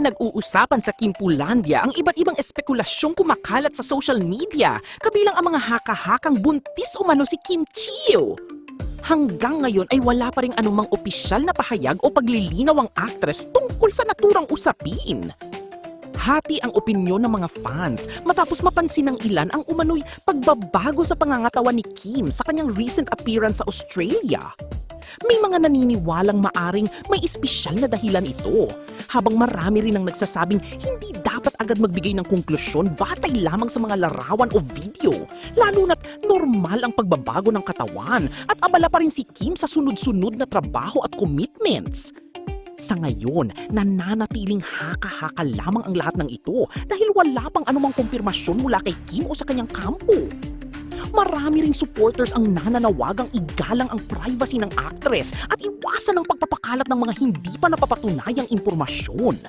Pinag-uusapan sa Kimpulandia ang iba't ibang espekulasyong kumakalat sa social media, kabilang ang mga haka-hakang buntis umano si Kim Chiu. Hanggang ngayon ay wala pa ring anumang opisyal na pahayag o paglilinaw ang aktres tungkol sa naturang usapin. Hati ang opinyon ng mga fans matapos mapansin ng ilan ang umano'y pagbabago sa pangangatawan ni Kim sa kanyang recent appearance sa Australia. May mga naniniwalang maaring may espesyal na dahilan ito, habang marami rin ang nagsasabing hindi dapat agad magbigay ng konklusyon batay lamang sa mga larawan o video, lalo na't normal ang pagbabago ng katawan at abala pa rin si Kim sa sunod-sunod na trabaho at commitments. Sa ngayon, nananatiling haka-haka lamang ang lahat ng ito dahil wala pang anumang kumpirmasyon mula kay Kim o sa kanyang kampo. Marami ring supporters ang nananawagang igalang ang privacy ng actress at iwasan ang pagpapakalat ng mga hindi pa napapatunayang impormasyon.